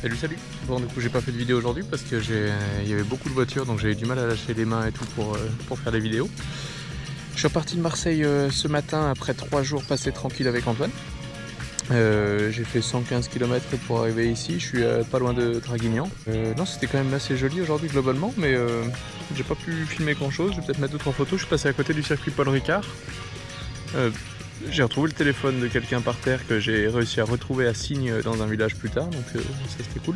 Salut. Bon, du coup j'ai pas fait de vidéo aujourd'hui parce que il y avait beaucoup de voitures, donc j'ai eu du mal à lâcher les mains et tout pour faire des vidéos. Je suis reparti de Marseille ce matin après 3 jours passés tranquille avec Antoine. J'ai fait 115 km pour arriver ici, je suis pas loin de Draguignan. Non, c'était quand même assez joli aujourd'hui globalement, mais j'ai pas pu filmer grand chose. Je vais peut-être mettre d'autres photos. Je suis passé à côté du circuit Paul Ricard. J'ai retrouvé le téléphone de quelqu'un par terre que j'ai réussi à retrouver à Signes dans un village plus tard, donc ça c'était cool.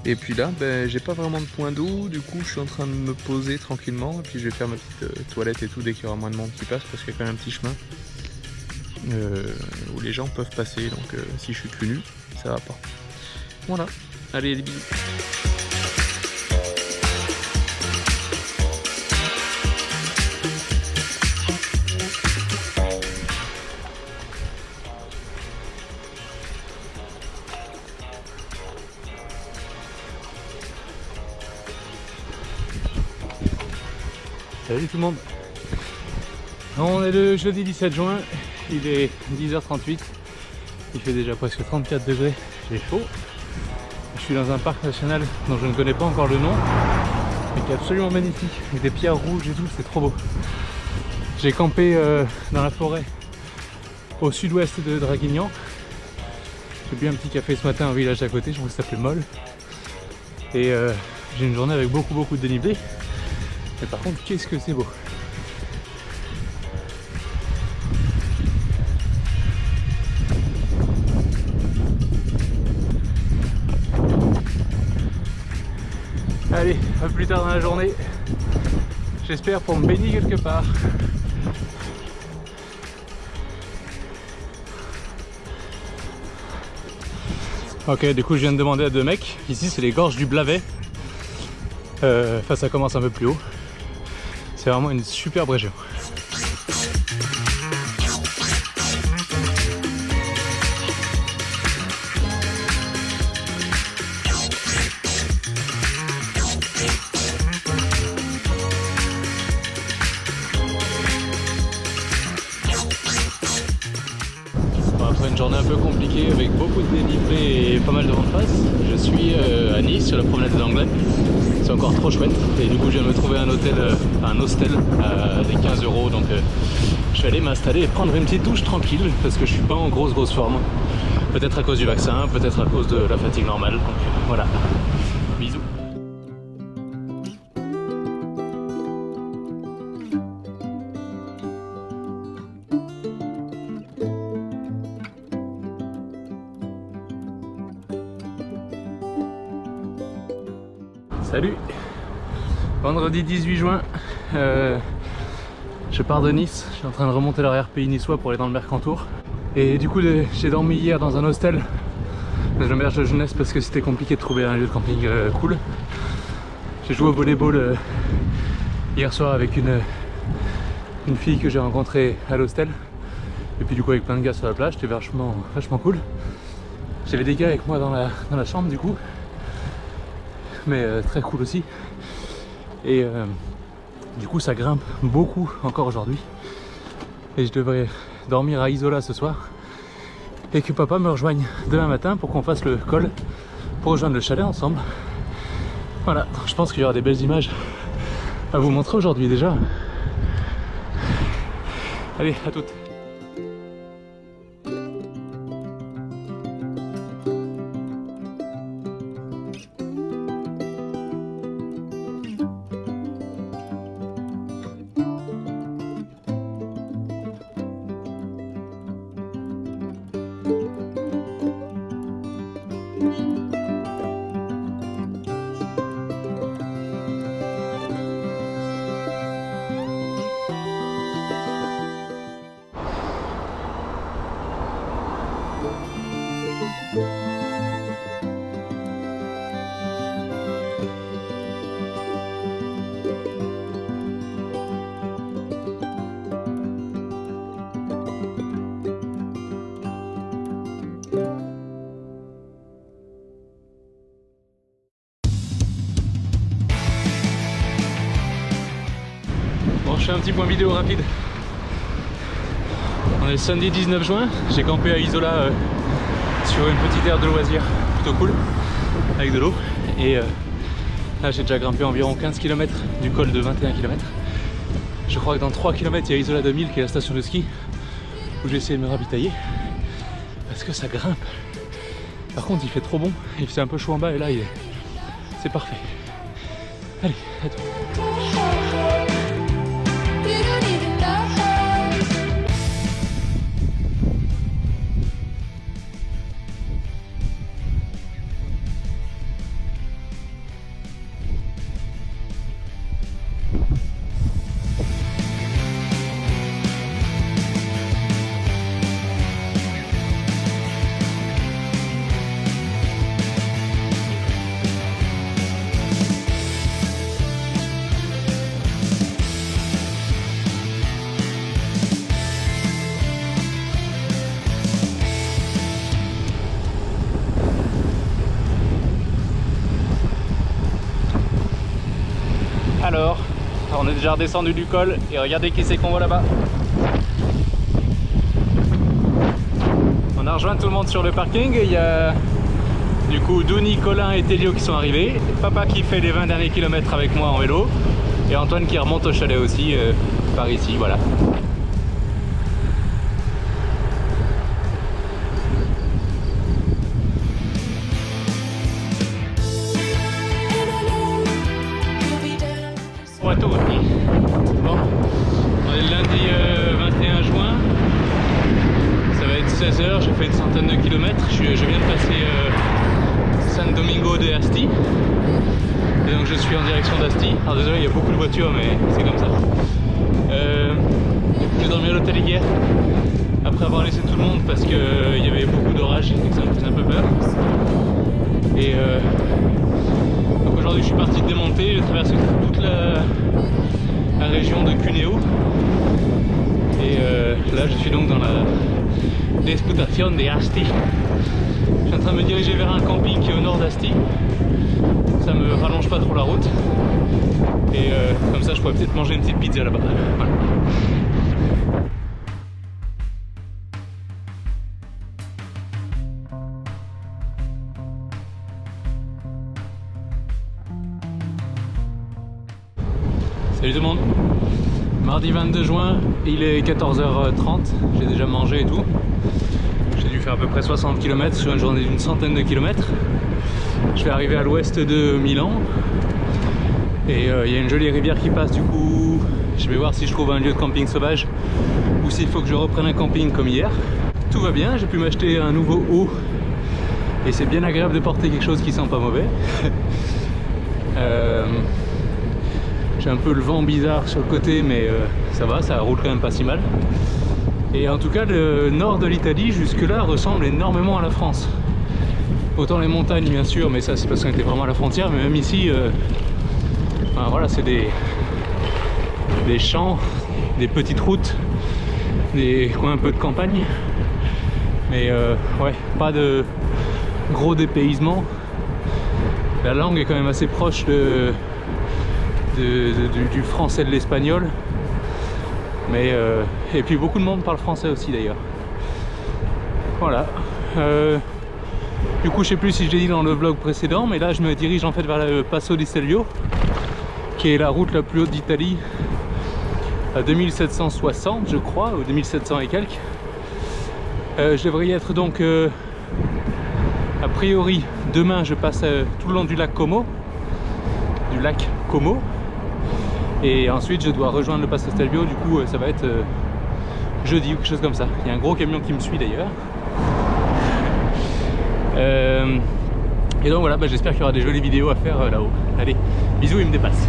Et puis là, j'ai pas vraiment de point d'eau, du coup je suis en train de me poser tranquillement, et puis je vais faire ma petite toilette et tout dès qu'il y aura moins de monde qui passe, parce qu'il y a quand même un petit chemin où les gens peuvent passer, donc si je suis cul nu, ça va pas. Voilà, allez, des bisous. Salut tout le monde. On est le jeudi 17 juin, il est 10h38, il fait déjà presque 34 degrés, j'ai chaud. Je suis dans un parc national dont je ne connais pas encore le nom, mais qui est absolument magnifique, avec des pierres rouges et tout, c'est trop beau. J'ai campé dans la forêt au sud-ouest de Draguignan. J'ai bu un petit café ce matin au village d'à côté, je crois que ça s'appelait Molle. Et j'ai une journée avec beaucoup de dénivelé. Mais par contre, qu'est-ce que c'est beau! Allez, à plus tard dans la journée. J'espère pour me baigner quelque part. Ok, du coup je viens de demander à deux mecs. Ici c'est les gorges du Blavet. Enfin ça commence un peu plus haut. C'est vraiment une superbe région. Bon, après une journée un peu compliquée avec beaucoup de dénivelé et pas mal de vent de face, je suis à Nice sur la promenade des Anglais. C'est encore trop chouette et du coup je viens de me trouver un hostel à des 15 €, donc je vais aller m'installer et prendre une petite douche tranquille parce que je suis pas en grosse forme. Peut-être à cause du vaccin, peut-être à cause de la fatigue normale, donc voilà. Bisous. Salut! Vendredi 18 juin, je pars de Nice, je suis en train de remonter leur RPI niçois pour aller dans le Mercantour. Et du coup j'ai dormi hier dans un hostel de l'auberge de jeunesse parce que c'était compliqué de trouver un lieu de camping cool. J'ai joué au volleyball hier soir avec une fille que j'ai rencontrée à l'hostel. Et puis du coup avec plein de gars sur la plage, c'était vachement cool. J'avais des gars avec moi dans la chambre du coup. Mais très cool aussi. Et du coup ça grimpe beaucoup encore aujourd'hui. Et je devrais dormir à Isola ce soir. Et que papa me rejoigne demain matin pour qu'on fasse le col pour rejoindre le chalet ensemble. Voilà, je pense qu'il y aura des belles images à vous montrer aujourd'hui déjà. Allez, à toutes. Bon, je fais un petit point vidéo rapide. On est le samedi 19 juin, j'ai campé à Isola sur une petite aire de loisirs, plutôt cool. avec de l'eau. Et là j'ai déjà grimpé environ 15 km du col de 21 km. Je crois que dans 3 km il y a Isola 2000 qui est la station de ski où j'ai essayé de me ravitailler parce que ça grimpe. Par contre il fait trop bon, il fait un peu chaud en bas et là c'est parfait. Allez, à toi. Alors, on est déjà redescendu du col et regardez qui c'est qu'on voit là-bas. On a rejoint tout le monde sur le parking et il y a du coup Douni, Colin et Télio qui sont arrivés. Papa qui fait les 20 derniers kilomètres avec moi en vélo et Antoine qui remonte au chalet aussi par ici, voilà. Bon, on est le lundi 21 juin, ça va être 16h, j'ai fait une centaine de kilomètres, je viens de passer San Domingo de Asti, et donc je suis en direction d'Asti. Alors désolé, il y a beaucoup de voitures mais c'est comme ça. J'ai dormi à l'hôtel hier, après avoir laissé tout le monde parce qu'il y avait beaucoup d'orage et que ça me faisait un peu peur. Et donc aujourd'hui je suis parti de démonter, j'ai traversé toute la région de Cuneo et là je suis donc dans la Desputación de Asti. Je suis en train de me diriger vers un camping qui est au nord d'Asti, ça me rallonge pas trop la route et comme ça je pourrais peut-être manger une petite pizza là-bas. Voilà. Salut tout le monde, mardi 22 juin, il est 14h30, j'ai déjà mangé et tout. J'ai dû faire à peu près 60 km sur une journée d'une centaine de kilomètres. Je vais arriver à l'ouest de Milan et il y a une jolie rivière qui passe, du coup je vais voir si je trouve un lieu de camping sauvage ou s'il faut que je reprenne un camping comme hier. Tout va bien, j'ai pu m'acheter un nouveau haut et c'est bien agréable de porter quelque chose qui sent pas mauvais. J'ai un peu le vent bizarre sur le côté mais ça va, ça roule quand même pas si mal. Et en tout cas le nord de l'Italie jusque là ressemble énormément à la France. Autant les montagnes bien sûr, mais ça c'est parce qu'on était vraiment à la frontière, mais même ici ben voilà, c'est des champs, des petites routes, des coins un peu de campagne, mais ouais, pas de gros dépaysement. La langue est quand même assez proche du français, de l'espagnol, mais et puis beaucoup de monde parle français aussi d'ailleurs. Voilà. Du coup je sais plus si je l'ai dit dans le vlog précédent, mais là je me dirige en fait vers le Passo di Stelvio, qui est la route la plus haute d'Italie, à 2760 je crois, ou 2700 et quelques. Je devrais y être donc a priori demain. Je passe tout le long du lac Como, et ensuite je dois rejoindre le Passo Stelvio. Du coup ça va être jeudi ou quelque chose comme ça. Il y a un gros camion qui me suit d'ailleurs. Et donc voilà, bah, j'espère qu'il y aura des jolies vidéos à faire là-haut. Allez, bisous, il me dépasse.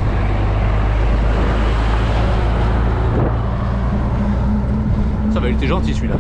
Ça va, il était gentil celui-là.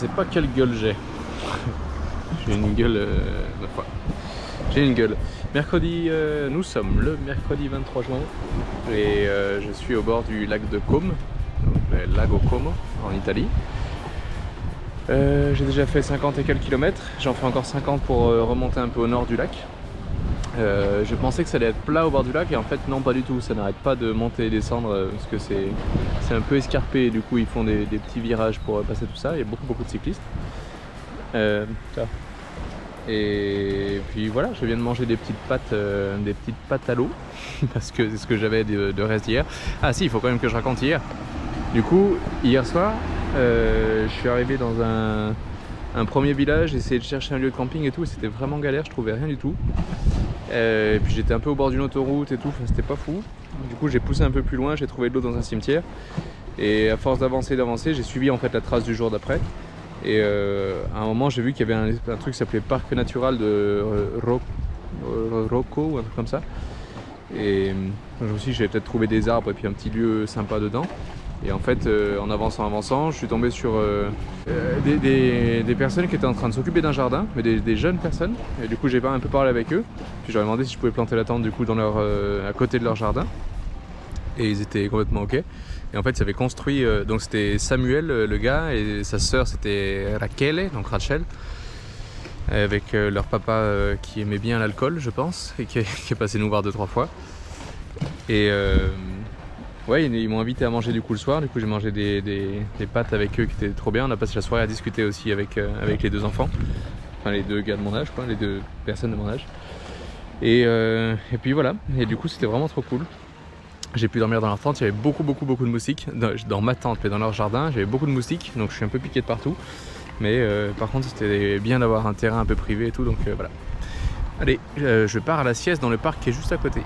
sais pas quelle gueule j'ai. J'ai une gueule, ma foi. J'ai une gueule. Mercredi, nous sommes le mercredi 23 juin et je suis au bord du lac de Como, donc le lago Como en Italie. J'ai déjà fait 50 et quelques kilomètres, j'en fais encore 50 pour remonter un peu au nord du lac. Je pensais que ça allait être plat au bord du lac et en fait non, pas du tout, ça n'arrête pas de monter et descendre parce que c'est un peu escarpé et du coup ils font des petits virages pour passer tout ça, il y a beaucoup de cyclistes. Et puis voilà, je viens de manger des petites pâtes à l'eau parce que c'est ce que j'avais de reste hier. Ah si, il faut quand même que je raconte hier. Du coup, hier soir, je suis arrivé dans un premier village, j'ai essayé de chercher un lieu de camping et tout, et c'était vraiment galère, je trouvais rien du tout. Et puis j'étais un peu au bord d'une autoroute et tout, c'était pas fou. Du coup, j'ai poussé un peu plus loin, j'ai trouvé de l'eau dans un cimetière. Et à force d'avancer, j'ai suivi en fait la trace du jour d'après. Et à un moment j'ai vu qu'il y avait un truc qui s'appelait Parc Natural de Rocco ou un truc comme ça. Et je me suis dit j'avais peut-être trouvé des arbres et puis un petit lieu sympa dedans. Et en fait en avançant, je suis tombé sur des personnes qui étaient en train de s'occuper d'un jardin, mais des jeunes personnes. Et du coup j'ai un peu parlé avec eux. Puis j'aurais demandé si je pouvais planter la tente du coup à côté de leur jardin. Et ils étaient complètement ok. Et en fait, ils avaient construit, donc c'était Samuel le gars et sa sœur c'était Rachel, donc Rachel, avec leur papa qui aimait bien l'alcool, je pense, et qui est passé nous voir 2-3 fois. Et ouais, ils m'ont invité à manger du coup le soir. Du coup, j'ai mangé des pâtes avec eux qui étaient trop bien. On a passé la soirée à discuter aussi avec les deux enfants, enfin les deux gars de mon âge, quoi, les deux personnes de mon âge. Et puis voilà. Et du coup, c'était vraiment trop cool. J'ai pu dormir dans leur tente, il y avait beaucoup de moustiques, dans ma tente mais dans leur jardin, j'avais beaucoup de moustiques, donc je suis un peu piqué de partout. Mais par contre c'était bien d'avoir un terrain un peu privé et tout, donc voilà. Allez, je pars à la sieste dans le parc qui est juste à côté.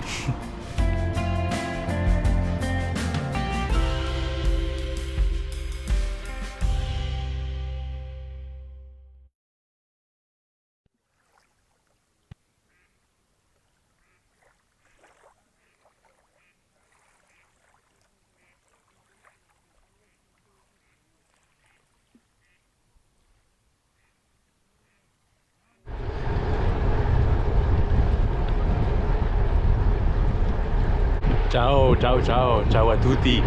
Ciao à tutti.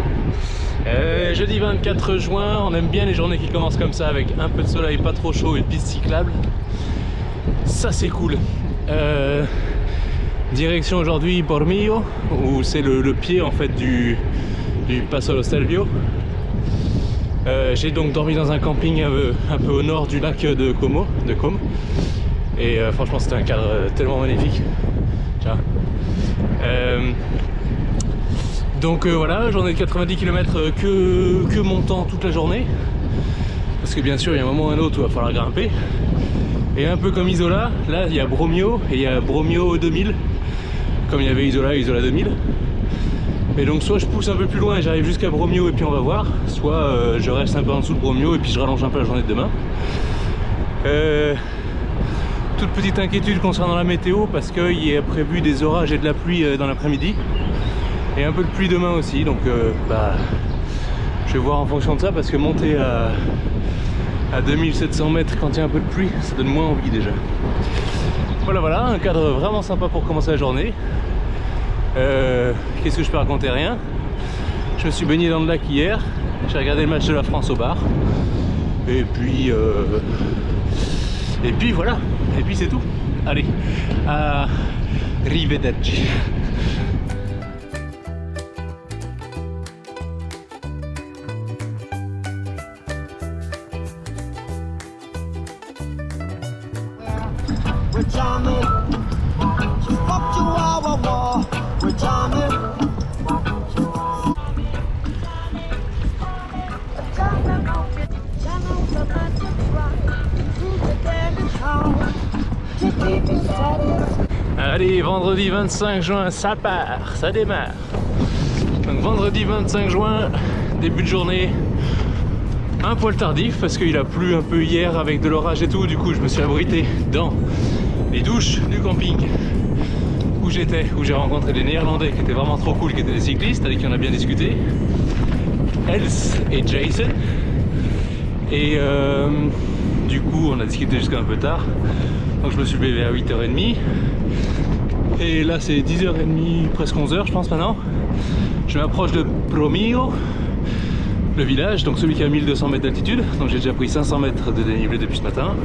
Jeudi 24 juin, on aime bien les journées qui commencent comme ça avec un peu de soleil, pas trop chaud et une piste cyclable. Ça c'est cool. Direction aujourd'hui Bormio, où c'est le pied en fait du Passo allo Stelvio. J'ai donc dormi dans un camping un peu au nord du lac de Como. Et franchement c'était un cadre tellement magnifique. Ciao. Donc voilà, journée de 90 km que montant toute la journée. Parce que bien sûr il y a un moment ou un autre où il va falloir grimper. Et un peu comme Isola, là il y a Bromio et il y a Bromio 2000. Comme il y avait Isola et Isola 2000. Et donc soit je pousse un peu plus loin et j'arrive jusqu'à Bromio et puis on va voir. Soit je reste un peu en dessous de Bromio et puis je rallonge un peu la journée de demain. Toute petite inquiétude concernant la météo parce qu'il est prévu des orages et de la pluie dans l'après-midi. Et un peu de pluie demain aussi, donc je vais voir en fonction de ça parce que monter à 2700 mètres quand il y a un peu de pluie, ça donne moins envie déjà. Voilà, un cadre vraiment sympa pour commencer la journée. Qu'est-ce que je peux raconter? Rien. Je me suis baigné dans le lac hier, j'ai regardé le match de la France au bar. Et puis voilà, et puis c'est tout. Allez, arrivederci. Allez, vendredi 25 juin, ça part, ça démarre. Donc vendredi 25 juin, début de journée, un poil tardif parce qu'il a plu un peu hier avec de l'orage et tout. Du coup, je me suis abrité dans les douches du camping où j'étais, où j'ai rencontré des Néerlandais qui étaient vraiment trop cool, qui étaient des cyclistes avec qui on a bien discuté. Els et Jason, Et du coup on a discuté jusqu'à un peu tard, donc je me suis levé à 8h30 et là c'est 10h30, presque 11h je pense maintenant. Je m'approche de Promio, le village, donc celui qui a 1200 mètres d'altitude, donc j'ai déjà pris 500 mètres de dénivelé depuis ce matin.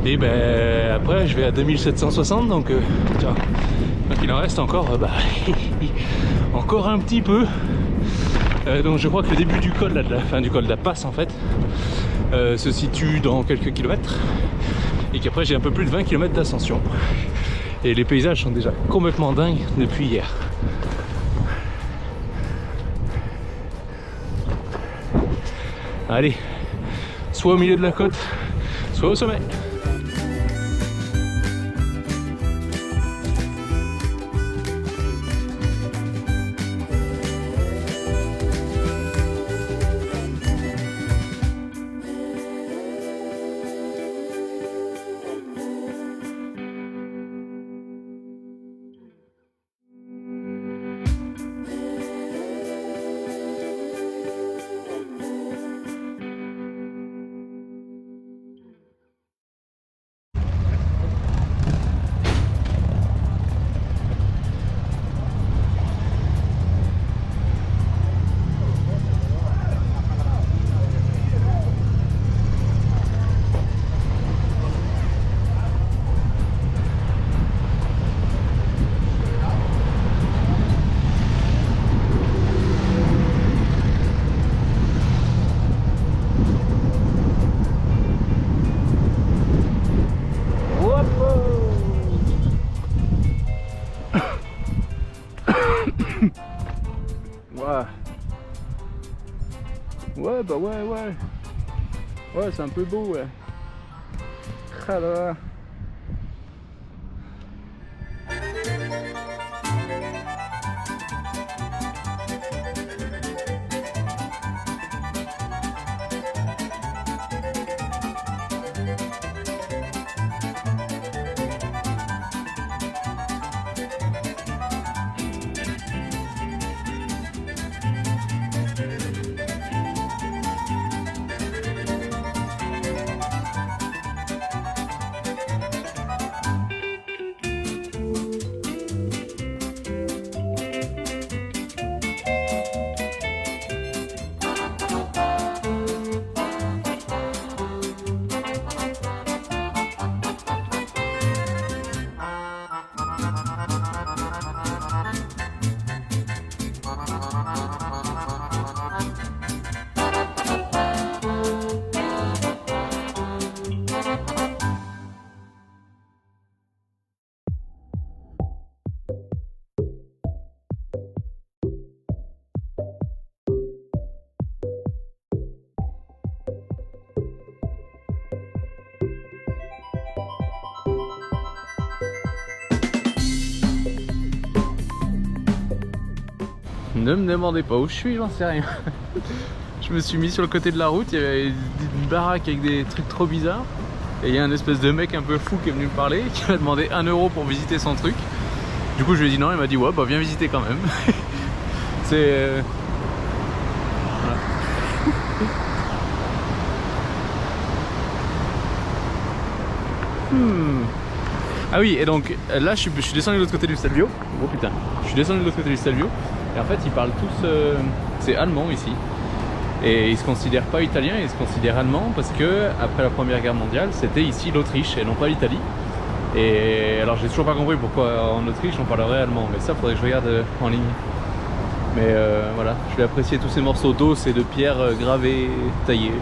Et ben après je vais à 2760, donc il en reste encore encore un petit peu. Donc je crois que le début du col, du col de la passe en fait, se situe dans quelques kilomètres et qu'après j'ai un peu plus de 20 km d'ascension. Et les paysages sont déjà complètement dingues depuis hier. Allez, soit au milieu de la côte, soit au sommet. Ouais, bah ouais, c'est un peu beau, ouais. Ah là là. Ne me demandez pas où je suis, j'en sais rien. Je me suis mis sur le côté de la route, il y avait une baraque avec des trucs trop bizarres. Et il y a un espèce de mec un peu fou qui est venu me parler, qui m'a demandé 1 € pour visiter son truc. Du coup je lui ai dit non, il m'a dit ouais bah viens visiter quand même. C'est... Voilà. Ah oui, et donc là je suis descendu de l'autre côté du Stelvio. Oh putain, je suis descendu de l'autre côté du Stelvio. Et en fait ils parlent tous, c'est allemand ici. Et ils se considèrent pas italiens, ils se considèrent allemands parce que après la Première Guerre mondiale, c'était ici l'Autriche et non pas l'Italie. Et alors j'ai toujours pas compris pourquoi en Autriche on parlerait allemand, mais ça faudrait que je regarde en ligne. Mais voilà, je vais apprécier tous ces morceaux d'os et de pierres gravées, taillées.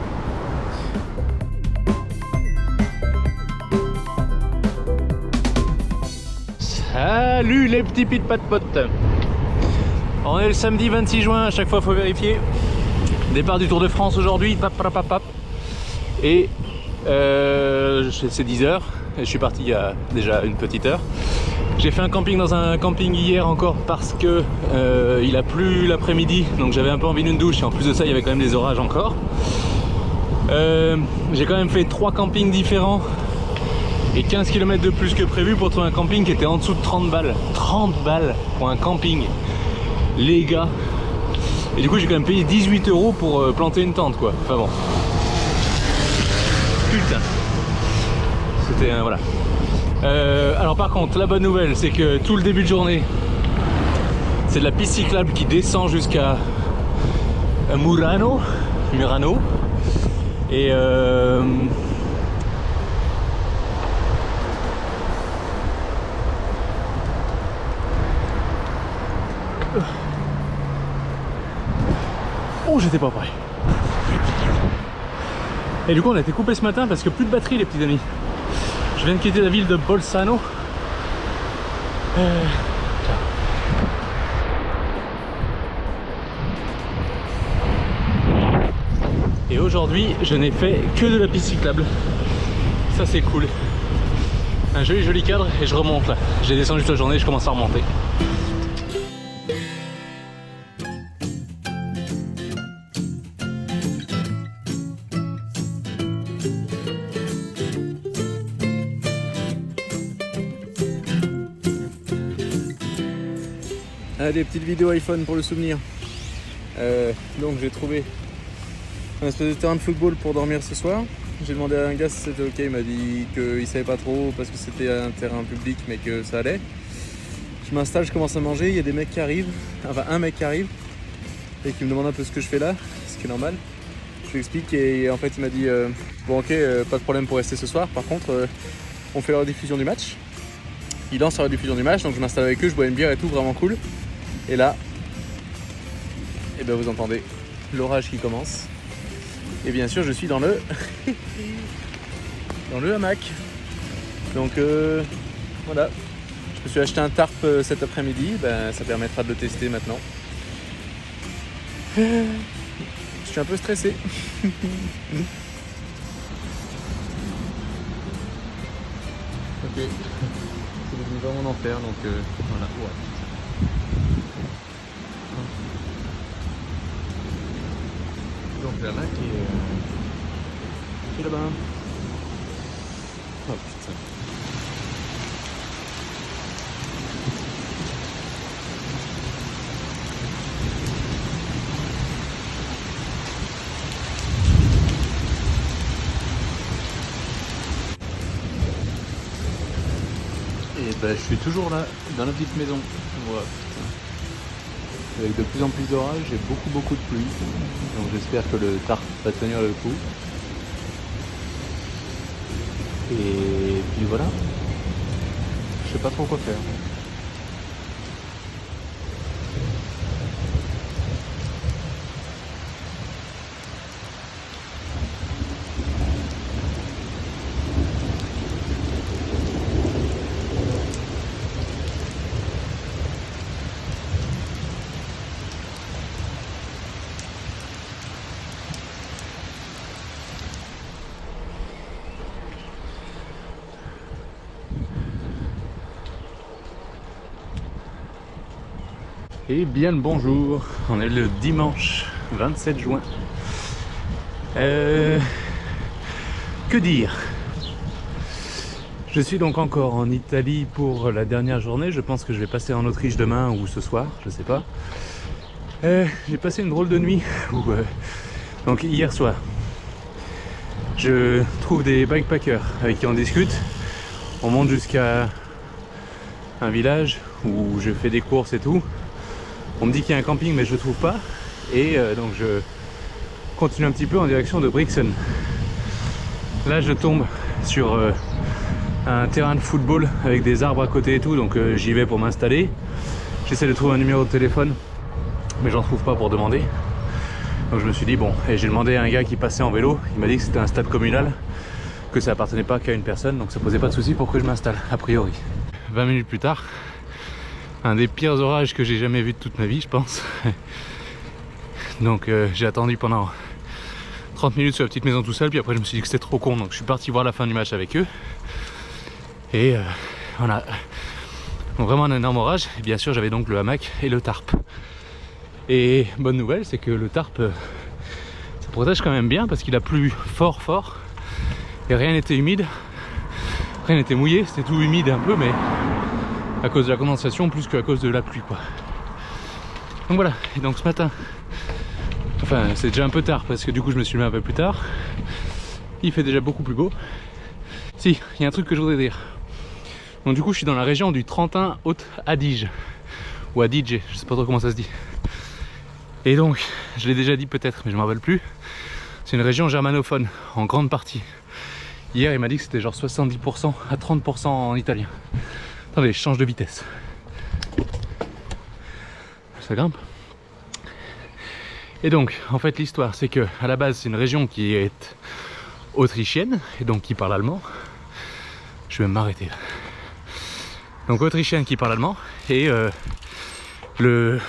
Salut les petits pits de potes. On est le samedi 26 juin, à chaque fois il faut vérifier. Départ du Tour de France aujourd'hui, et c'est 10h et je suis parti il y a déjà une petite heure. J'ai fait un camping dans un camping hier encore parce que il a plu l'après-midi, donc j'avais un peu envie d'une douche et en plus de ça il y avait quand même des orages encore. J'ai quand même fait 3 campings différents et 15 km de plus que prévu pour trouver un camping qui était en dessous de 30 balles. 30 balles pour un camping, les gars. Et du coup j'ai quand même payé 18 € pour planter une tente quoi. Enfin bon. putain. C'était voilà. Alors par contre, la bonne nouvelle, c'est que tout le début de journée, c'est de la piste cyclable qui descend jusqu'à Murano. Et oh, j'étais pas prêt. Et du coup on a été coupé ce matin parce que plus de batterie les petits amis. Je viens de quitter la ville de Bolzano. Et aujourd'hui je n'ai fait que de la piste cyclable. Ça c'est cool. Un joli cadre et je remonte là. J'ai descendu toute la journée, je commence à remonter. Des petites vidéos iPhone pour le souvenir. Donc j'ai trouvé un espèce de terrain de football pour dormir ce soir. J'ai demandé à un gars si c'était ok, il m'a dit qu'il savait pas trop parce que c'était un terrain public mais que ça allait. Je m'installe, je commence à manger, il y a des mecs qui arrivent, enfin un mec qui arrive et qui me demande un peu ce que je fais là, ce qui est normal. Je lui explique et en fait il m'a dit bon ok, pas de problème pour rester ce soir, par contre on fait la rediffusion du match. Il lance la rediffusion du match, donc je m'installe avec eux, je bois une bière et tout, vraiment cool. Et là, eh ben vous entendez l'orage qui commence. Et bien sûr, je suis dans le hamac. Donc voilà, je me suis acheté un tarp cet après-midi. Ben, ça permettra de le tester maintenant. Je suis un peu stressé. Ok, c'est devenu vraiment un enfer, donc voilà. Ouais. Donc la Mac est là-bas. Oh putain. Et ben je suis toujours là, dans la petite maison. Voilà. Avec de plus en plus d'orage et beaucoup de pluie. Donc j'espère que le tarp va tenir le coup. Et puis voilà. Je sais pas trop quoi faire. Et bien le bonjour, on est le dimanche 27 juin. Que dire? Je suis donc encore en Italie pour la dernière journée. Je pense que je vais passer en Autriche demain ou ce soir, je sais pas. J'ai passé une drôle de nuit. Donc hier soir, je trouve des bikepackers avec qui on discute. On monte jusqu'à un village où je fais des courses et tout. On me dit qu'il y a un camping mais je ne trouve pas. Et donc je continue un petit peu en direction de Brixen. Là je tombe sur un terrain de football avec des arbres à côté et tout. Donc j'y vais pour m'installer. J'essaie de trouver un numéro de téléphone mais j'en trouve pas pour demander. Donc je me suis dit bon, et j'ai demandé à un gars qui passait en vélo. Il m'a dit que c'était un stade communal, que ça appartenait pas qu'à une personne. Donc ça posait pas de souci pour que je m'installe a priori. 20 minutes plus tard, un des pires orages que j'ai jamais vu de toute ma vie, je pense. Donc j'ai attendu pendant 30 minutes sur la petite maison tout seul, puis après je me suis dit que c'était trop con, donc je suis parti voir la fin du match avec eux. Et voilà, donc vraiment un énorme orage. Et bien sûr j'avais donc le hamac et le tarp. Et bonne nouvelle, c'est que le tarp, ça protège quand même bien parce qu'il a plu fort. Et rien n'était humide, rien n'était mouillé, c'était tout humide un peu, mais à cause de la condensation plus qu'à cause de la pluie quoi. Donc voilà, et donc ce matin, enfin c'est déjà un peu tard parce que du coup je me suis levé un peu plus tard. il fait déjà beaucoup plus beau. Si, il y a un truc que je voudrais dire. Donc du coup je suis dans la région du Trentin Haute-Adige, ou Adige, je sais pas trop comment ça se dit. Et donc, je l'ai déjà dit peut-être, mais je m'en rappelle plus, c'est une région germanophone, en grande partie. Hier il m'a dit que c'était genre 70% à 30% en italien. Attendez, je change de vitesse. Ça grimpe. Et donc, en fait l'histoire c'est que à la base c'est une région qui est autrichienne, et donc qui parle allemand. Je vais m'arrêter là. Donc autrichienne qui parle allemand, et le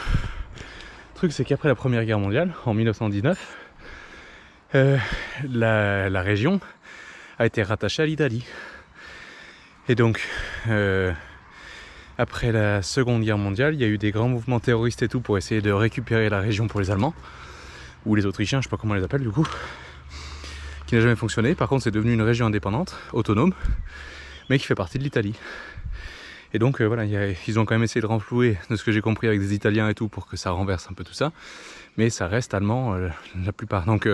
truc c'est qu'après la Première Guerre mondiale, en 1919, la région a été rattachée à l'Italie. Et donc, après la Seconde Guerre mondiale, il y a eu des grands mouvements terroristes et tout pour essayer de récupérer la région pour les Allemands, ou les Autrichiens, je sais pas comment on les appelle du coup, qui n'a jamais fonctionné. Par contre, c'est devenu une région indépendante, autonome, mais qui fait partie de l'Italie. Et donc voilà, ils ont quand même essayé de renflouer, de ce que j'ai compris, avec des Italiens et tout, pour que ça renverse un peu tout ça. Mais ça reste allemand la plupart. Donc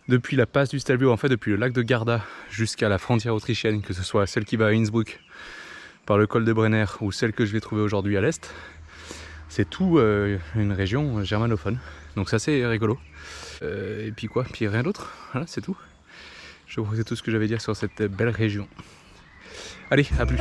depuis la passe du Stelvio, en fait depuis le lac de Garda jusqu'à la frontière autrichienne, que ce soit celle qui va à Innsbruck par le col de Brenner ou celle que je vais trouver aujourd'hui à l'est, c'est tout une région germanophone. Donc ça c'est rigolo. Et puis quoi, puis rien d'autre, voilà c'est tout. Je crois que c'est tout ce que j'avais à dire sur cette belle région. Allez, à plus.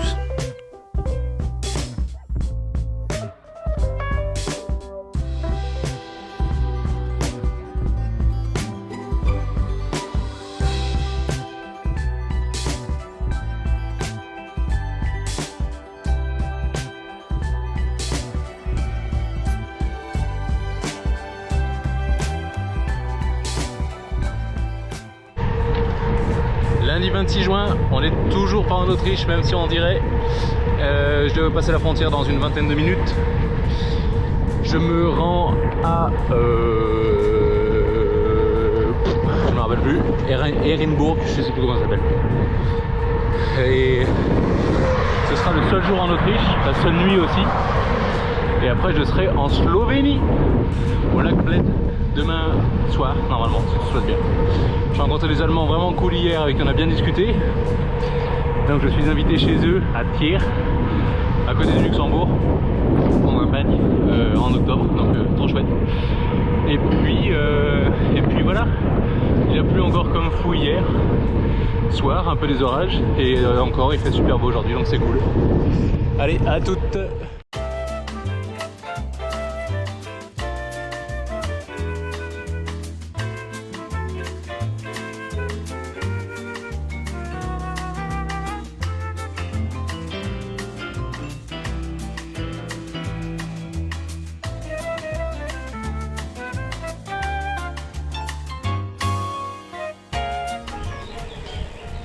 Lundi 26 juin, on est toujours pas en Autriche, même si on dirait. Je devais passer la frontière dans une vingtaine de minutes. Je me rends à... je me rappelle plus. Ehrenburg, je sais plus comment ça s'appelle. Et ce sera le seul jour en Autriche, la seule nuit aussi. Et après je serai en Slovénie, au lac Bled, demain soir, normalement, si tout se passe bien. J'ai rencontré des Allemands vraiment cool hier, avec qui on a bien discuté. Donc je suis invité chez eux à Thiers, à côté du Luxembourg, prendre un bagne en octobre, donc trop chouette. Et puis voilà, il a plu encore comme fou hier soir, un peu des orages, et encore il fait super beau aujourd'hui, donc c'est cool. Allez, à toutes.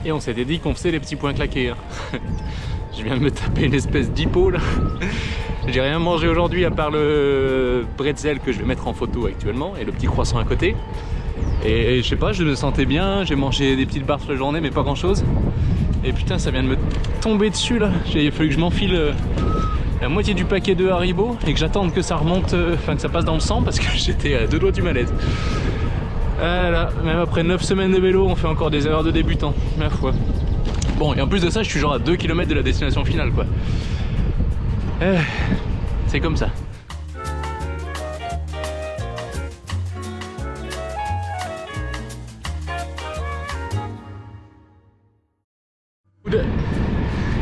Et on s'était dit qu'on faisait les petits points claqués. Hein. Je viens de me taper une espèce d'hypo là. J'ai rien mangé aujourd'hui à part le bretzel que je vais mettre en photo actuellement et le petit croissant à côté. Et je sais pas, je me sentais bien, j'ai mangé des petites barres toute la journée mais pas grand chose. Et putain, ça vient de me tomber dessus là. Il a fallu que je m'enfile la moitié du paquet de Haribo et que j'attende que ça remonte, enfin que ça passe dans le sang parce que j'étais à 2 doigts du malaise. Voilà, même après 9 semaines de vélo, on fait encore des erreurs de débutant, ma foi. Bon, et en plus de ça, je suis genre à 2 km de la destination finale, quoi. C'est comme ça.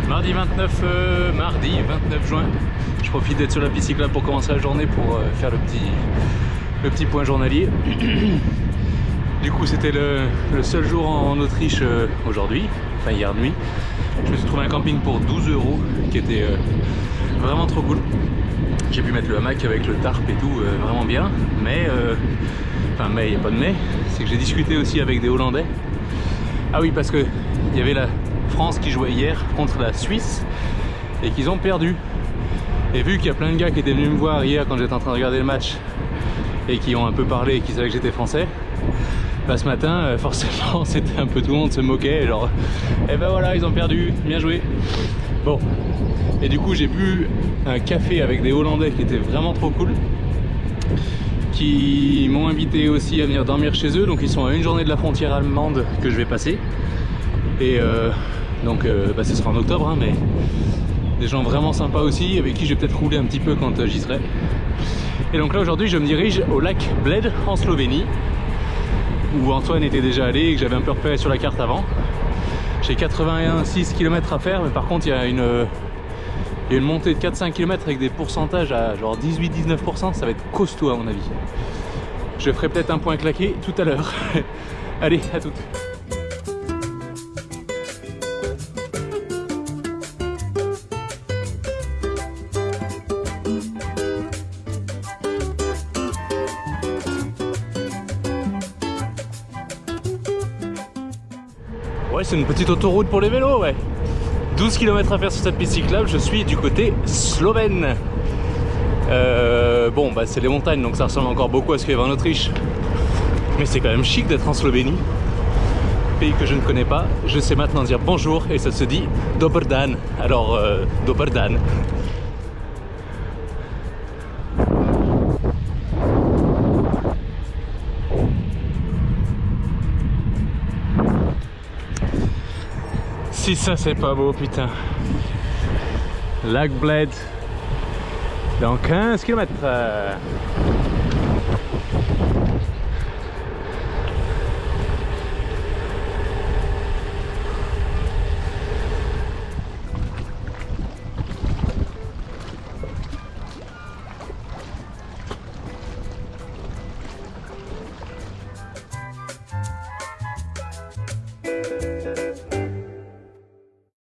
Mardi 29 juin, je profite d'être sur la piste cyclable pour commencer la journée pour faire le petit point journalier. Du coup c'était le seul jour en Autriche aujourd'hui, enfin hier nuit. Je me suis trouvé un camping pour 12 € qui était vraiment trop cool. J'ai pu mettre le hamac avec le tarp et tout, vraiment bien. Mais, enfin mais, il n'y a pas de mais, c'est que j'ai discuté aussi avec des Hollandais. Ah oui, parce que il y avait la France qui jouait hier contre la Suisse et qu'ils ont perdu. Et vu qu'il y a plein de gars qui étaient venus me voir hier quand j'étais en train de regarder le match et qui ont un peu parlé et qui savaient que j'étais français, bah ce matin forcément c'était un peu, tout le monde se moquait genre et ben voilà ils ont perdu, bien joué. Bon, et du coup j'ai bu un café avec des Hollandais qui était vraiment trop cool. qui m'ont invité aussi à venir dormir chez eux. Donc ils sont à une journée de la frontière allemande que je vais passer. Et donc ce sera en octobre, hein, mais des gens vraiment sympas aussi, avec qui je vais peut-être rouler un petit peu quand j'y serai. Et donc là aujourd'hui je me dirige au lac Bled en Slovénie, où Antoine était déjà allé et que j'avais un peu repéré sur la carte avant. J'ai 86 km à faire, mais par contre il y a une montée de 4-5 km avec des pourcentages à genre 18-19%, ça va être costaud à mon avis. Je ferai peut-être un point claqué tout à l'heure. Allez, à toutes. Ouais, c'est une petite autoroute pour les vélos, ouais. 12 km à faire sur cette piste cyclable, je suis du côté slovène. Bon, bah c'est les montagnes, donc ça ressemble encore beaucoup à ce qu'il y avait en Autriche. Mais c'est quand même chic d'être en Slovénie, pays que je ne connais pas. Je sais maintenant dire bonjour et ça se dit Dobar dan. Alors, Dobar dan. Si ça c'est pas beau, putain. Lac Bled dans 15 km.